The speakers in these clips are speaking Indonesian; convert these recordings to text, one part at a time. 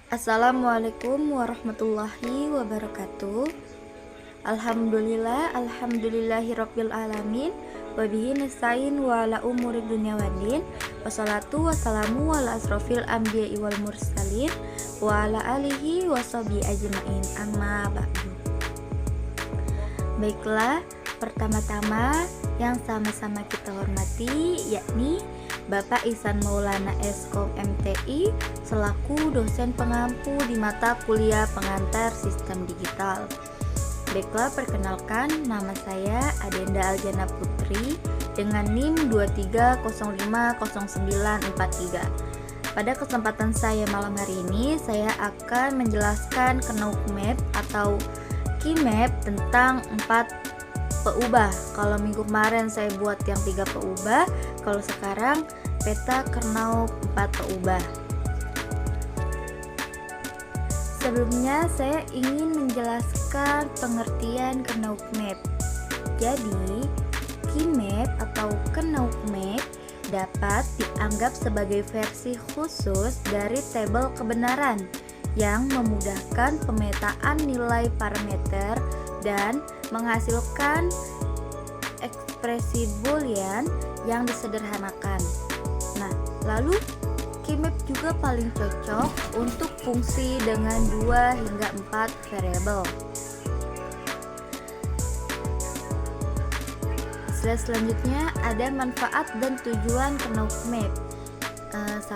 Assalamualaikum warahmatullahi wabarakatuh. Alhamdulillahirabbil alamin. Wabihi nasta'in wa ala umuri dunya waddin. Wassalatu wassalamu ala asrofil anbiya'i wal mursalin wa ala alihi washabihi ajmain. Amma ba'du. Baiklah, pertama-tama yang sama-sama kita hormati yakni Bapak Ihsan Maulana Eskom MTI selaku dosen pengampu di mata kuliah pengantar sistem digital. Baiklah, perkenalkan, nama saya Adenda Aljana Putri dengan NIM 23050943. Pada kesempatan saya malam hari ini, saya akan menjelaskan Knauf Map atau Key-map tentang 4 peubah. Kalau minggu kemarin saya buat yang 3 peubah, kalau sekarang peta Knauf 4 peubah. Sebelumnya saya ingin menjelaskan pengertian Knauf Map. Jadi, Key-map atau Knauf Map dapat dianggap sebagai versi khusus dari tabel kebenaran yang memudahkan pemetaan nilai parameter dan menghasilkan ekspresi boolean yang disederhanakan. Nah, lalu Key-map juga paling cocok untuk fungsi dengan 2 hingga 4 variabel. Slide selanjutnya ada manfaat dan tujuan Knauf Map. 1.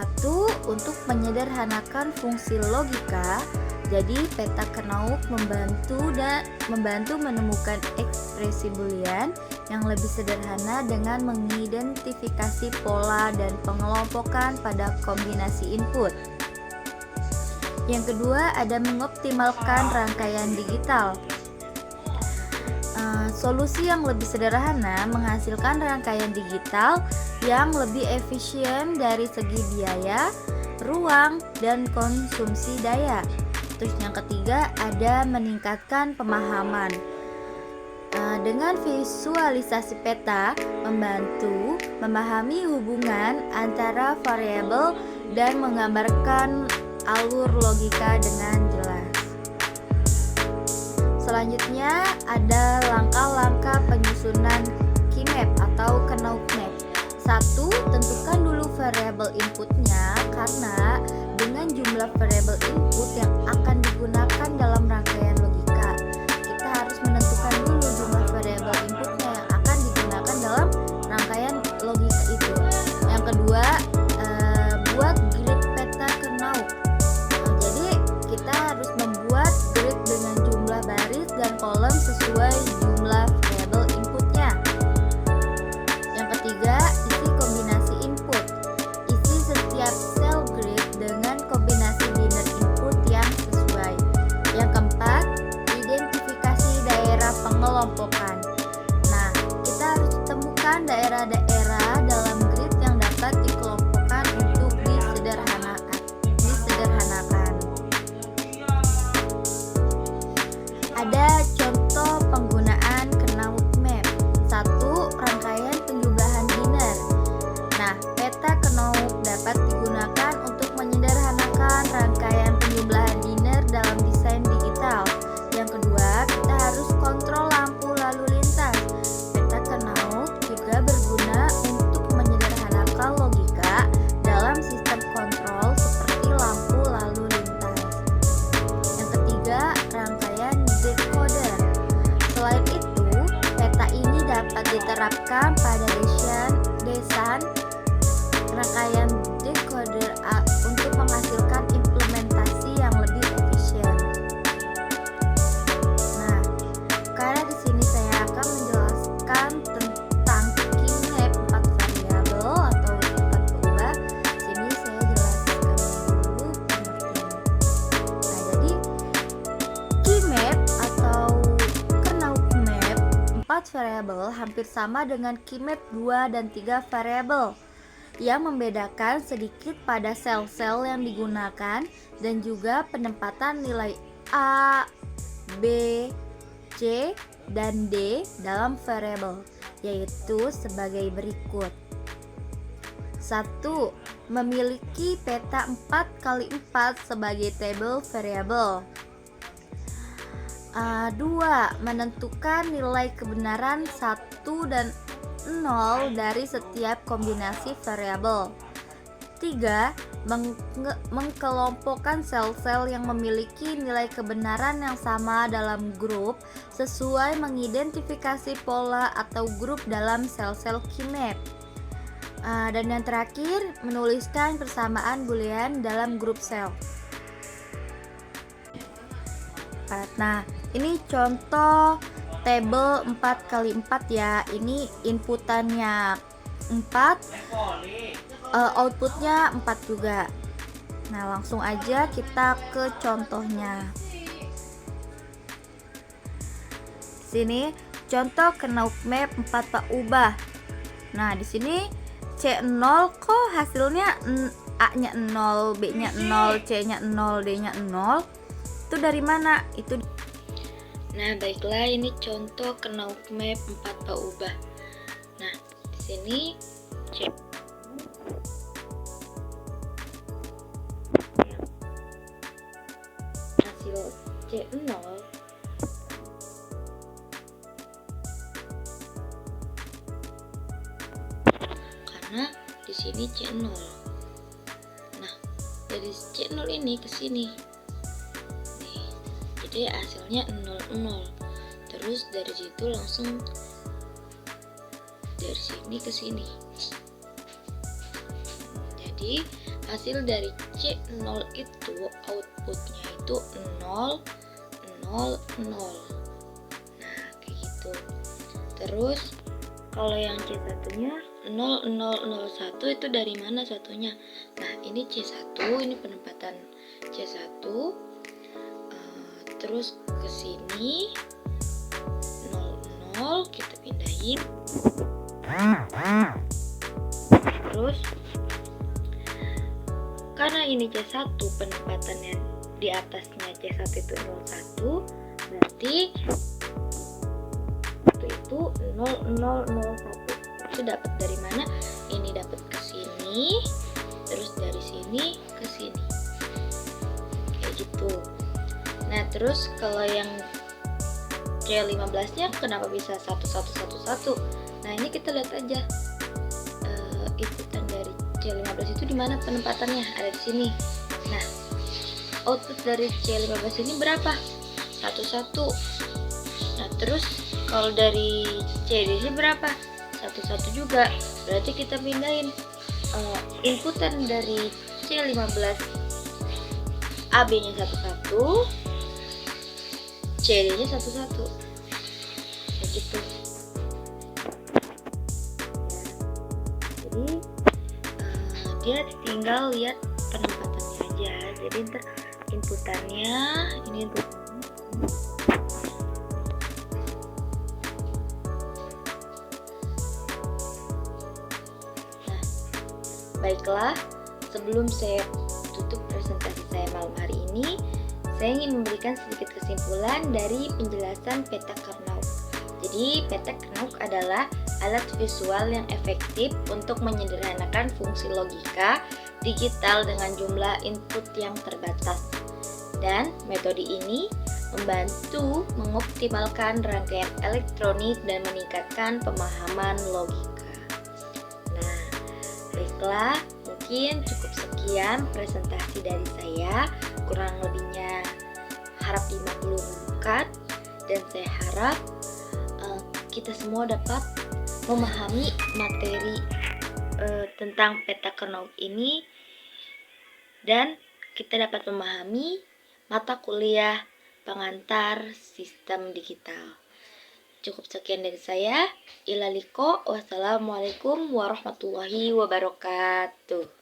Untuk menyederhanakan fungsi logika. Jadi peta Knauf membantu menemukan ekspresi boolean yang lebih sederhana dengan mengidentifikasi pola dan pengelompokan pada kombinasi input. Yang kedua, ada mengoptimalkan rangkaian digital. Solusi yang lebih sederhana menghasilkan rangkaian digital yang lebih efisien dari segi biaya, ruang, dan konsumsi daya. Terus yang ketiga, ada meningkatkan pemahaman. Dengan visualisasi peta membantu memahami hubungan antara variabel dan menggambarkan alur logika dengan jelas. Selanjutnya ada langkah-langkah penyusunan Key-map atau Knauf Map. 1. Tentukan dulu variabel inputnya, karena dengan jumlah variabel input yang akan digunakan dalam rangkaian logika, kita harus menentukan dulu jumlah variabel inputnya yang akan digunakan dalam rangkaian logika itu. Yang kedua, buat grid peta Knauf. Jadi kita harus membuat grid dengan jumlah baris dan kolom sesuai jumlah variabel inputnya. Yang ketiga, isi kombinasi input. Isi setiap sel grid dengan kombinasi biner input yang sesuai. Yang keempat, identifikasi daerah pengelompokan. Nah, kita harus temukan daerah-daerah dalam grid yang dapat dikelompokkan untuk disederhanakan. Ada contoh penggunaan Knauf Map. 1. Rangkaian penjumlahan biner. Nah, peta Knauf dapat digunakan untuk menyederhanakan rangkaian penjumlahan biner dalam desain digital. Yang kedua, kita harus kontrol lampu lalu lintas. Peta Knauf juga berguna untuk menyederhanakan logika dalam sistem kontrol seperti lampu lalu lintas. Yang ketiga, rangkaian decoder. Selain itu, peta ini dapat diterapkan pada desain rangkaian decoder untuk menghasilkan implementasi yang lebih efisien. Nah, karena di sini saya akan menjelaskan tentang Key-map 4 variabel atau 4 peubah. Sini saya jelaskan dulu pengertian. Nah, jadi Key-map atau Knauf Map 4 variabel hampir sama dengan Key-map 2 dan 3 variabel. Yang membedakan sedikit pada sel-sel yang digunakan dan juga penempatan nilai A, B, C, dan D dalam variabel, yaitu sebagai berikut. 1. memiliki peta 4x4 sebagai table variable. 2. Menentukan nilai kebenaran 1 dan 0 dari setiap kombinasi variabel. 3. Mengkelompokkan sel-sel yang memiliki nilai kebenaran yang sama dalam grup sesuai mengidentifikasi pola atau grup dalam sel-sel KeyMap. Dan yang terakhir, menuliskan persamaan boolean dalam grup sel. Nah, ini contoh tabel 4x4 ya. Ini inputannya 4, outputnya 4 juga. Nah, langsung aja kita ke contohnya. Sini contoh Knauf map 4 Pak ubah. Nah, di sini C0 kok hasilnya A-nya 0, B-nya 0, C-nya 0, D-nya 0. Itu dari mana? Itu. Nah, baiklah, ini contoh Knauf map 4 Pak ubah. Nah, di sini C hasil C0 karena di sini C0. Nah, dari C0 ini ke sini. Nih, jadi hasilnya 00. Terus dari situ langsung dari sini ke sini. Jadi hasil dari C0 itu outputnya itu 0 0 0. Nah, kayak gitu. Terus kalau yang C1 nya 0001 itu dari mana satunya? Nah, ini C1, ini penempatan C1. Terus ke sini 00 kita pindahin. Terus karena ini C1 penempatannya di atasnya C1 itu 01, berarti itu 0001. Itu dapat dari mana? Ini dapat ke sini, terus dari sini ke sini. Kayak gitu. Nah, terus kalau yang C15-nya kenapa bisa 1111? Nah, ini kita lihat aja. Inputan dari C15 itu di mana penempatannya? Ada di sini. Nah, output dari C15 ini berapa? 11. Nah, terus kalau dari C di sini berapa? 11 juga. Berarti kita pindahin inputan dari C15 AB-nya 11, CD-nya 11. Kayak gitu. Jadi dia tinggal lihat penempatannya aja. Jadi ntar inputannya ini inputannya. Nah, baiklah, sebelum saya tutup presentasi saya malam hari ini, saya ingin memberikan sedikit kesimpulan dari penjelasan peta Knauf. Jadi, peta Knauf adalah alat visual yang efektif untuk menyederhanakan fungsi logika digital dengan jumlah input yang terbatas. Dan metode ini membantu mengoptimalkan rangkaian elektronik dan meningkatkan pemahaman logika. Nah, baiklah, mungkin cukup sekian presentasi dari saya. Kurang lebihnya harap dimaklumkan, dan saya harap kita semua dapat memahami materi tentang peta Knauf ini, dan kita dapat memahami mata kuliah pengantar sistem digital. Cukup sekian dari saya. Ilaliko, wassalamualaikum warahmatullahi wabarakatuh.